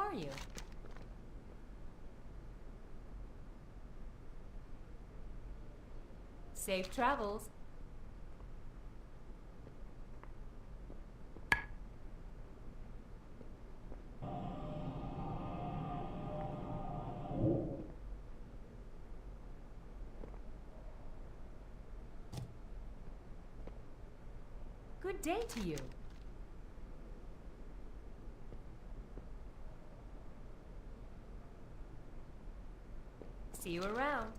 are you? Safe travels. Good day to you. See you around.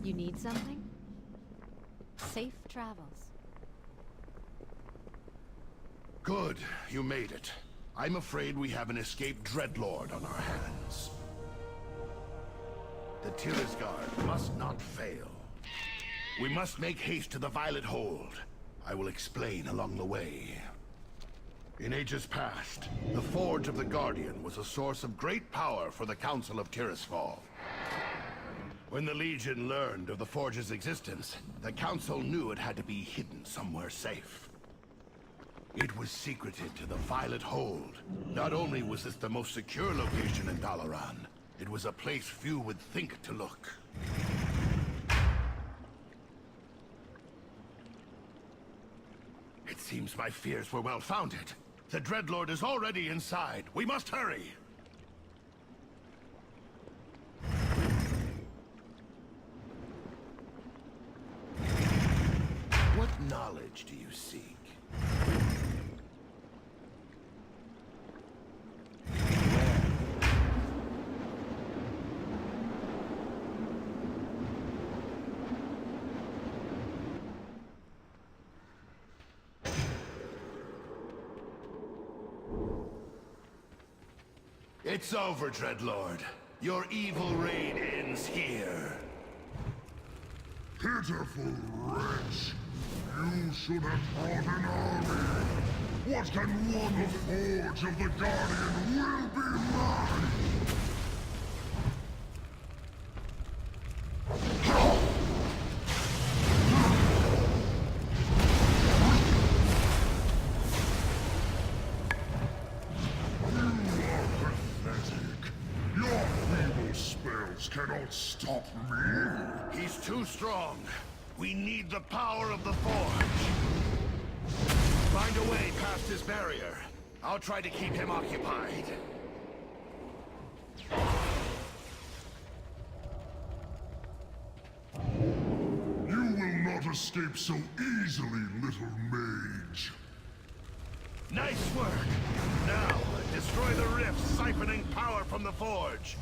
You need something? Safe travels. Good, you made it. I'm afraid we have an escaped dreadlord on our hands. The Tirisgard must not fail. We must make haste to the Violet Hold. I will explain along the way. In ages past, the Forge of the Guardian was a source of great power for the Council of Tirisfal. When the Legion learned of the Forge's existence, the Council knew it had to be hidden somewhere safe. It was secreted to the Violet Hold. Not only was this the most secure location in Dalaran, it was a place few would think to look. It seems my fears were well-founded. The Dreadlord is already inside. We must hurry! What knowledge do you seek? It's over, Dreadlord. Your evil reign ends here. Pitiful wretch! You should have brought an army! What can one the Forge of the Guardian will be mine! Cannot stop me. He's too strong. We need the power of the Forge. Find a way past his barrier. I'll try to keep him occupied. You will not escape so easily, little mage. Nice work! Now, destroy the rift, siphoning power from the Forge.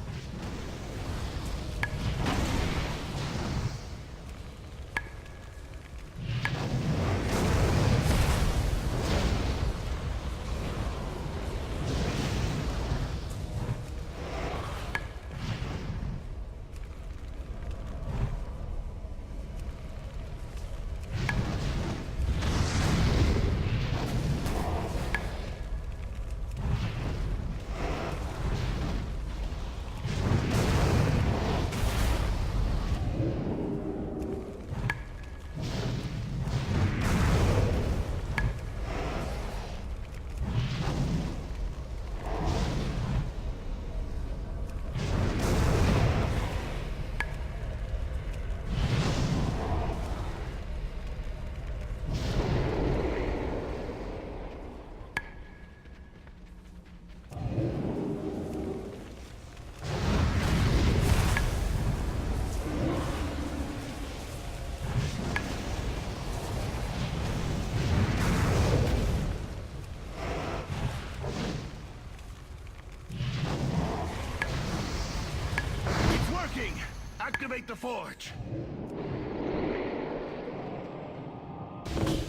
working! Activate the forge!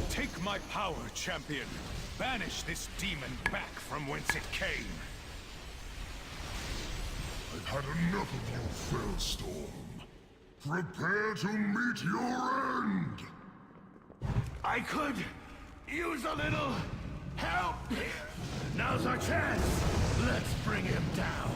Take my power, champion. Banish this demon back from whence it came. I've had enough of you, Fellstorm. Prepare to meet your end! I could use a little help! Now's our chance! Let's bring him down!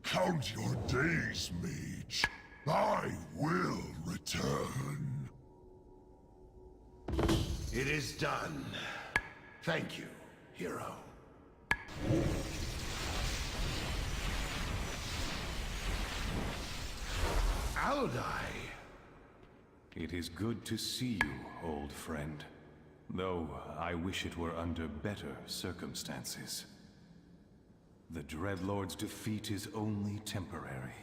Count your days, Mage. I will return. It is done. Thank you, hero. Aldi! It is good to see you, old friend. Though I wish it were under better circumstances. The Dreadlord's defeat is only temporary.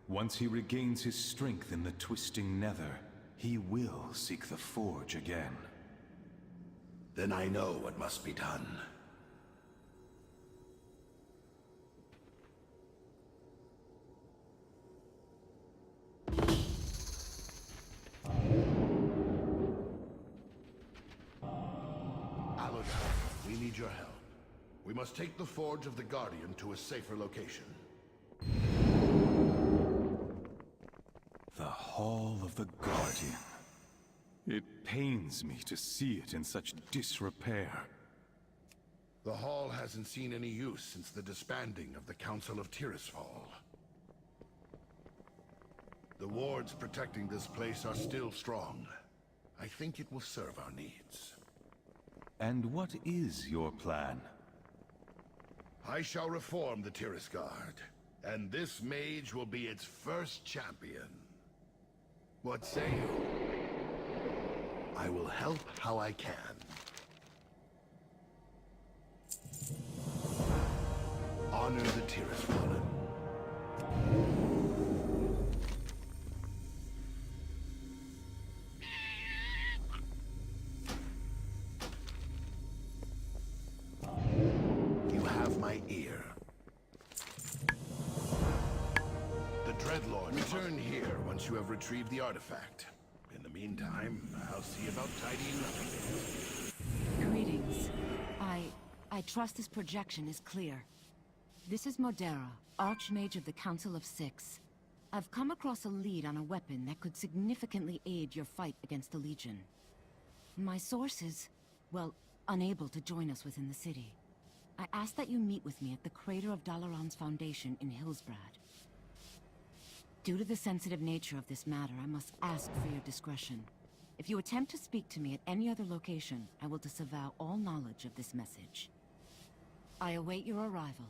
Once he regains his strength in the twisting nether, he will seek the forge again. Then I know what must be done. Aldi, we need your help. We must take the Forge of the Guardian to a safer location. The Hall of the Guardian. It pains me to see it in such disrepair. The Hall hasn't seen any use since the disbanding of the Council of Tirisfal. The wards protecting this place are still strong. I think it will serve our needs. And what is your plan? I shall reform the Tiris Guard, and this mage will be its first champion. What say you? I will help how I can. Honor the Tiris Fallen. You have my ear. The Dreadlord, return here once you have retrieved the artifact. In the meantime, I'll see about tidying up things. Greetings. I trust this projection is clear. This is Modera, Archmage of the Council of Six. I've come across a lead on a weapon that could significantly aid your fight against the Legion. My source is, well, unable to join us within the city. I ask that you meet with me at the crater of Dalaran's foundation in Hillsbrad. Due to the sensitive nature of this matter, I must ask for your discretion. If you attempt to speak to me at any other location, I will disavow all knowledge of this message. I await your arrival.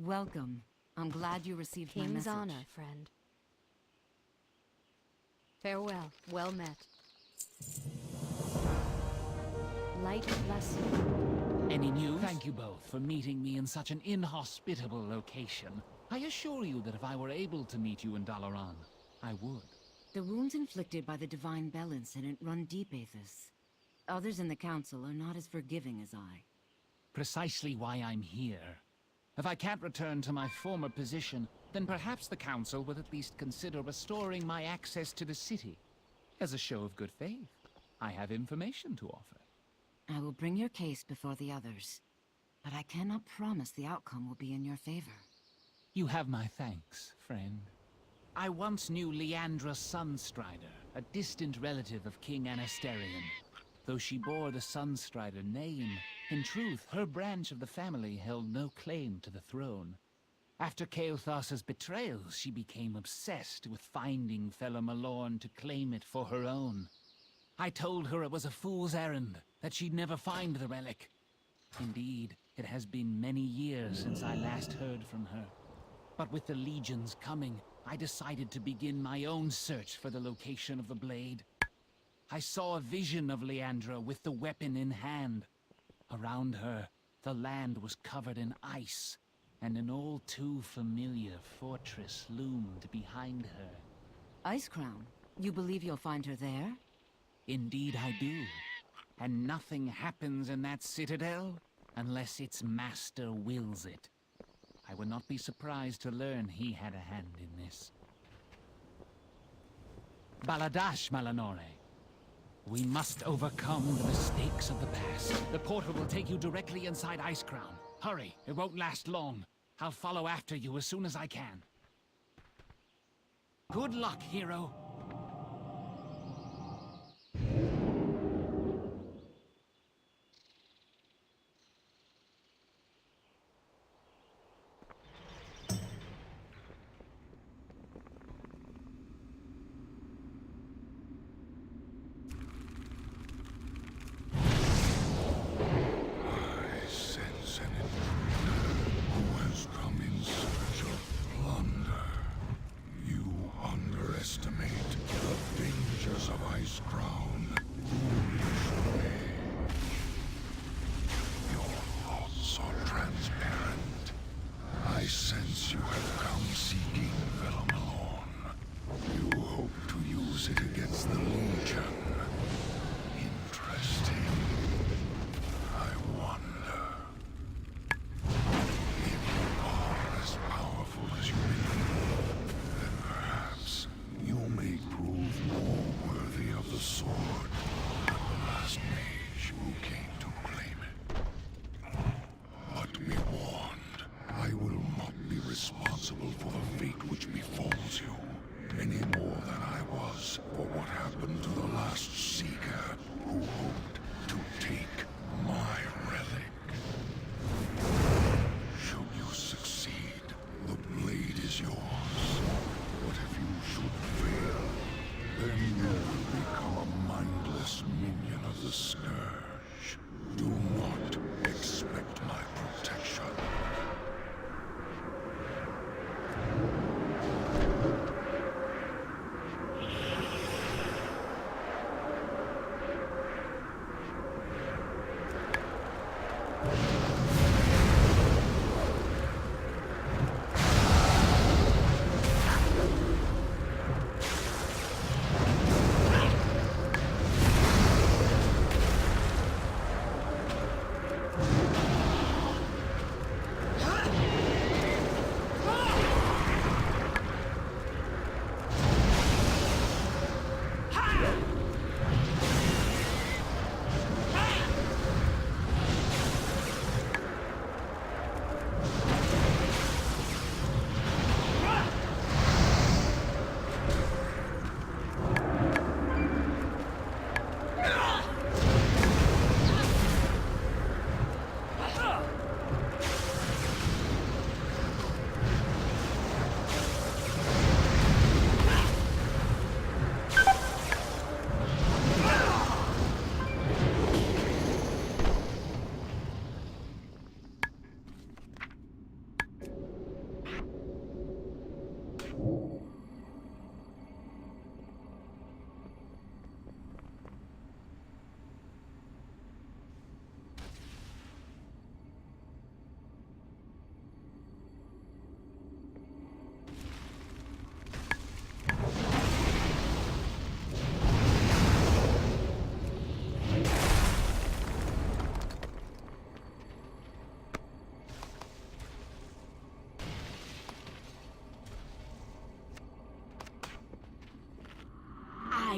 Welcome. I'm glad you received my King's message. honor, friend. Farewell. Well met. Light bless you. Any news? Thank you both for meeting me in such an inhospitable location. I assure you that if I were able to meet you in Dalaran, I would. The wounds inflicted by the Divine Bell incident run deep, Aethys. Others in the Council are not as forgiving as I. Precisely why I'm here. If I can't return to my former position, then perhaps the Council would at least consider restoring my access to the city. As a show of good faith, I have information to offer. I will bring your case before the others, but I cannot promise the outcome will be in your favor. You have my thanks, friend. I once knew Leandra Sunstrider, a distant relative of King Anasterion. Though she bore the Sunstrider name, in truth, her branch of the family held no claim to the throne. After Kael'thas's betrayal, she became obsessed with finding Fela Malorn to claim it for her own. I told her it was a fool's errand, that she'd never find the relic. Indeed, it has been many years since I last heard from her. But with the legions coming, I decided to begin my own search for the location of the blade. I saw a vision of Leandra with the weapon in hand. Around her, the land was covered in ice, and an all too familiar fortress loomed behind her. Icecrown, you believe you'll find her there? Indeed I do. And nothing happens in that citadel unless its master wills it. I would not be surprised to learn he had a hand in this. Baladash, Malanore. We must overcome the mistakes of the past. The portal will take you directly inside Icecrown. Hurry, it won't last long. I'll follow after you as soon as I can. Good luck, hero.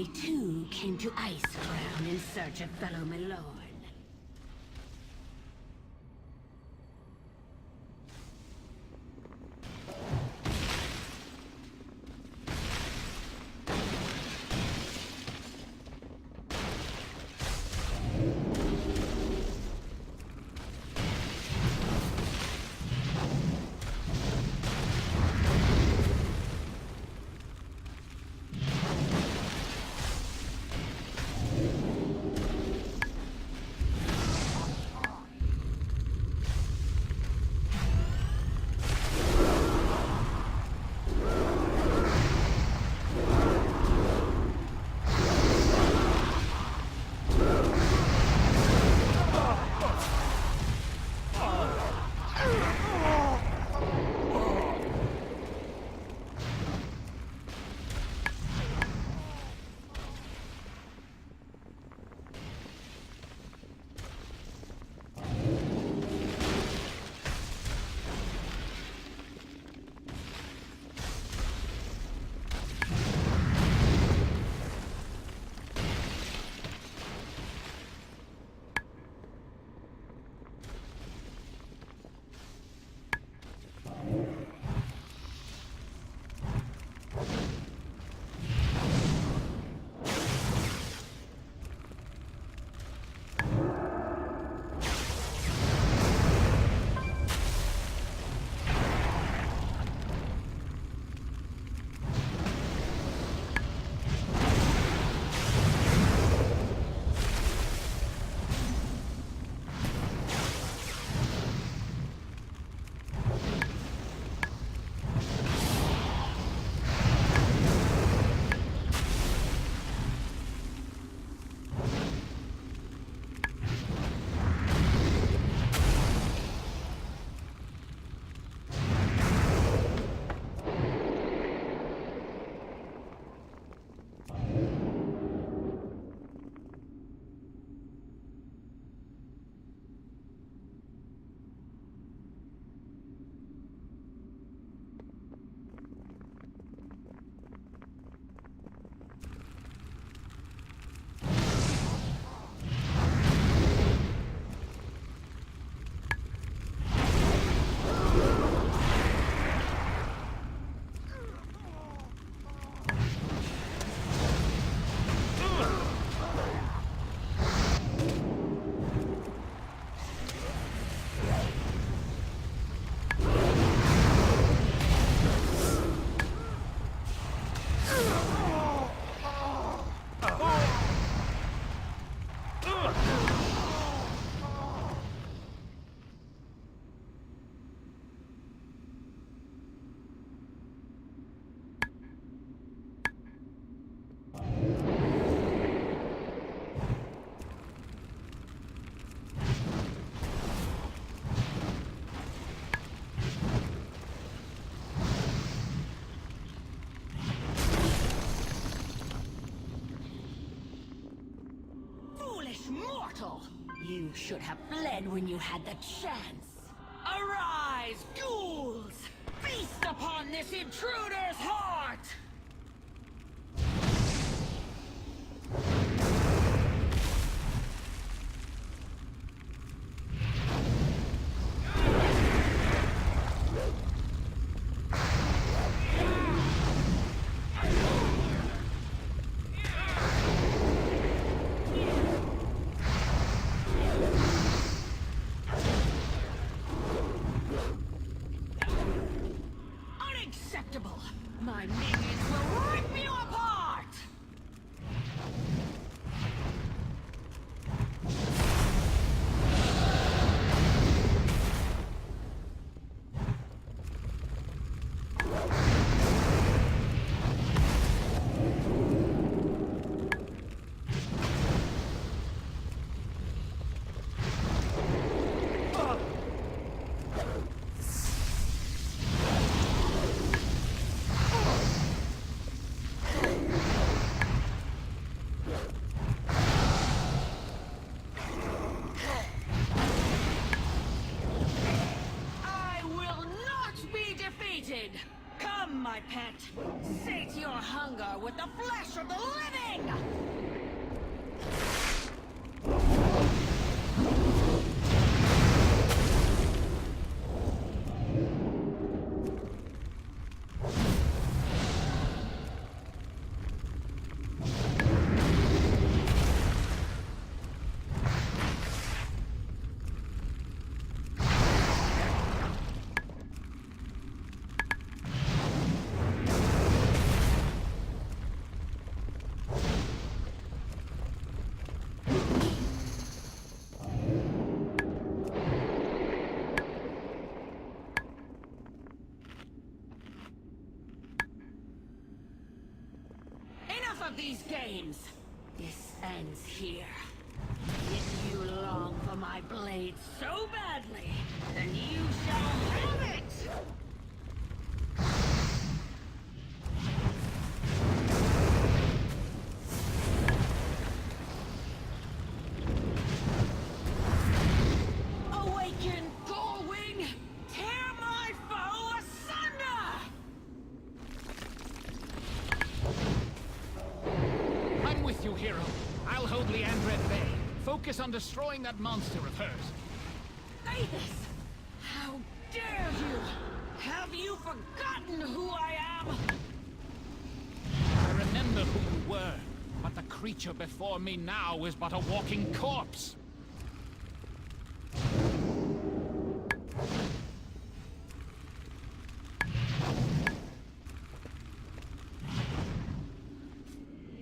I too came to Icecrown in search of fellow Milord. Mortal! You should have fled when you had the chance. Arise, ghouls! Feast upon this intruder's heart! My minions will rip you apart! Come, my pet. Sate your hunger with the flesh of the living! Enough of these games! This ends here. If you long for my blade so badly, then you shall have it! Awaken, Gullwing! Tear my foe asunder! I'm with you, hero. I'll hold Leandra at bay. Focus on destroying that monster of hers. Aethys! How dare you! Have you forgotten who I am? I remember who you were, but the creature before me now is but a walking corpse.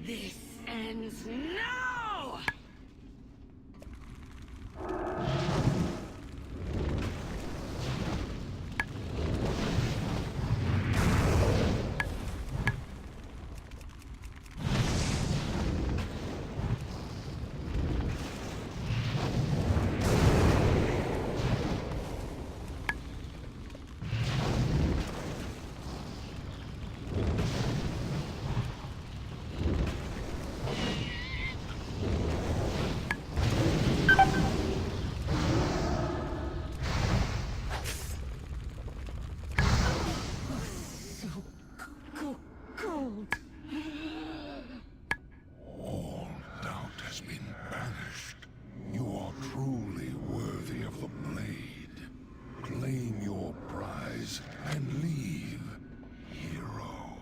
This ends now! All doubt has been banished. You are truly worthy of the blade. Claim your prize and leave, hero.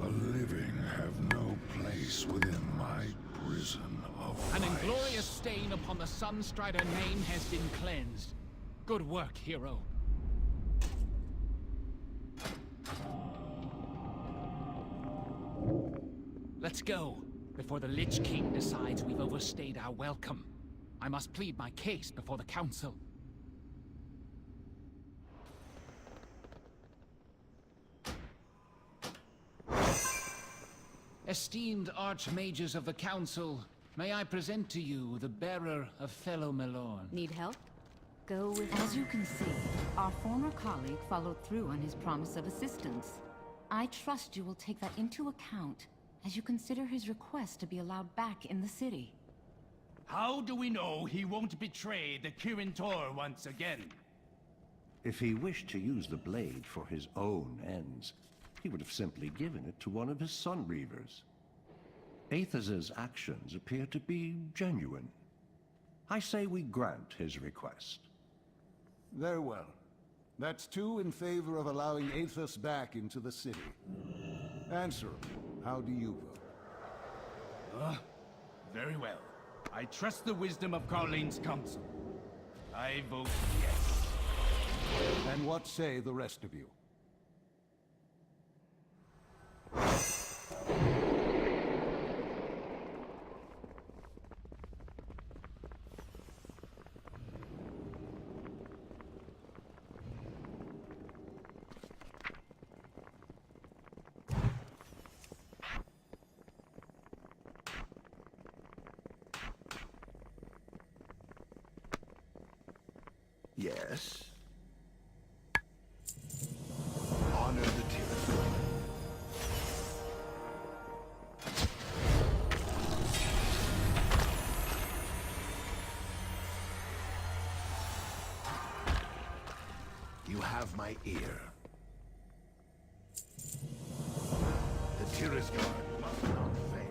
The living have no place within my prison of An vice. inglorious stain upon the Sunstrider name has been cleansed. Good work, hero. Let's go, before the Lich King decides we've overstayed our welcome. I must plead my case before the Council. Esteemed Archmages of the Council, may I present to you the bearer of Fellow Melorn. Need help? Go with... As you can see, our former colleague followed through on his promise of assistance. I trust you will take that into account as you consider his request to be allowed back in the city. How do we know he won't betray the Kirin Tor once again? If he wished to use the blade for his own ends, he would have simply given it to one of his Sun Reavers. Aethys's actions appear to be genuine. I say we grant his request. Very well. That's 2 in favor of allowing Aethys back into the city. Answer, how do you vote? Very well. I trust the wisdom of Carlene's counsel. I vote yes. And what say the rest of you? Yes. Honor the tyranny. You have my ear. Tira's guard must not fail.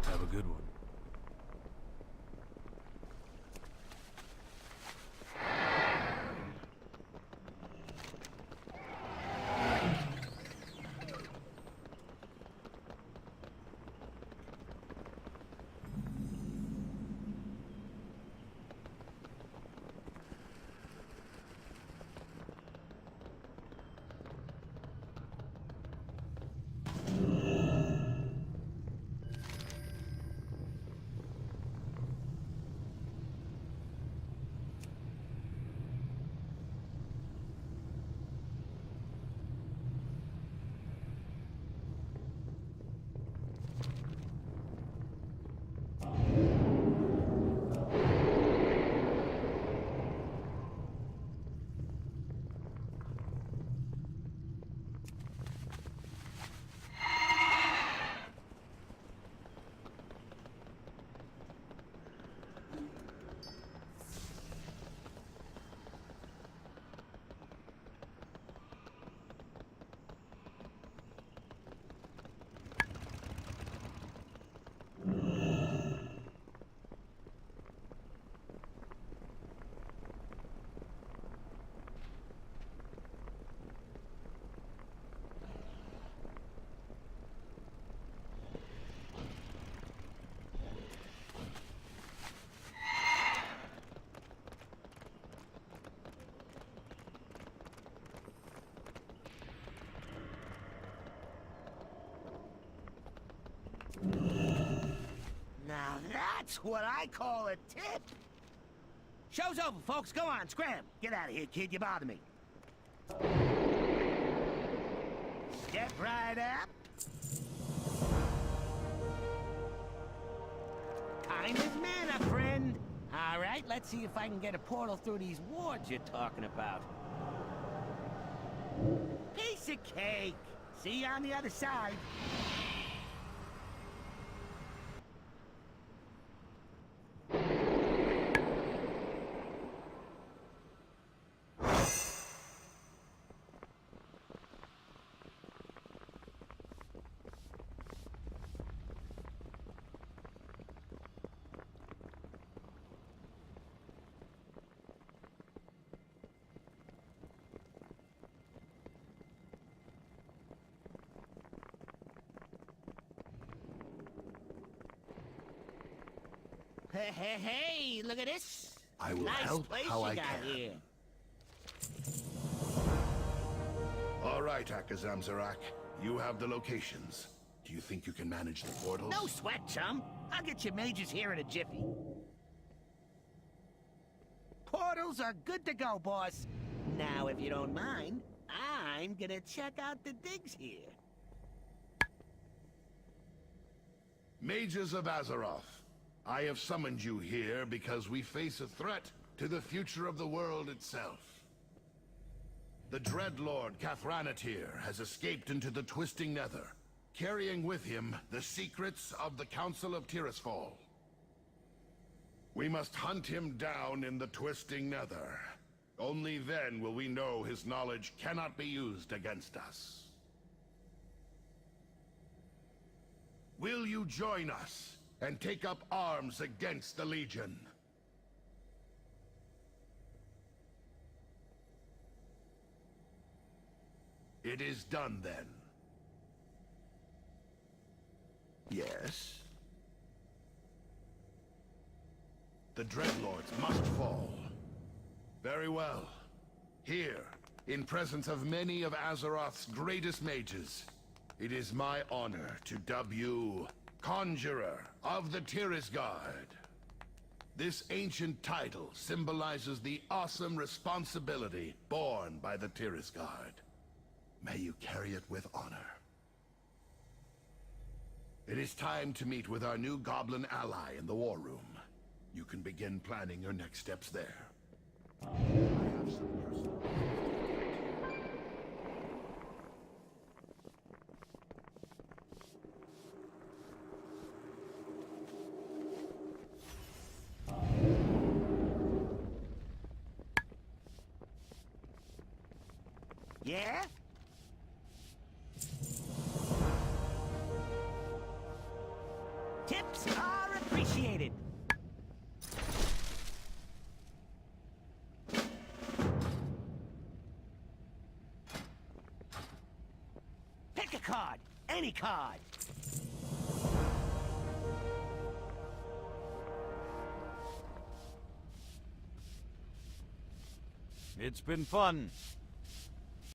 Have a good one. Now that's what I call a tip. Show's over, folks. Go on, scram. Get out of here, kid. You bother me. Step right up. Time is mana, friend. All right, let's see if I can get a portal through these wards you're talking about. Piece of cake. See you on the other side. Hey, look at this. I will nice help place how you I got can. Here. All right, Akazamzarak. You have the locations. Do you think you can manage the portals? No sweat, chum. I'll get your mages here in a jiffy. Portals are good to go, boss. Now, if you don't mind, I'm gonna check out the digs here. Mages of Azeroth, I have summoned you here because we face a threat to the future of the world itself. The Dreadlord Cathranatir has escaped into the Twisting Nether, carrying with him the secrets of the Council of Tirisfal. We must hunt him down in the Twisting Nether. Only then will we know his knowledge cannot be used against us. Will you join us and take up arms against the Legion? It is done then. Yes? The Dreadlords must fall. Very well. Here, in presence of many of Azeroth's greatest mages, it is my honor to dub you Conjurer of the Tirisgard. This ancient title symbolizes the awesome responsibility borne by the Tirisgard. May you carry it with honor. It is time to meet with our new goblin ally in the war room. You can begin planning your next steps there. I have some personal... Yeah? Tips are appreciated. Pick a card. Any card. It's been fun.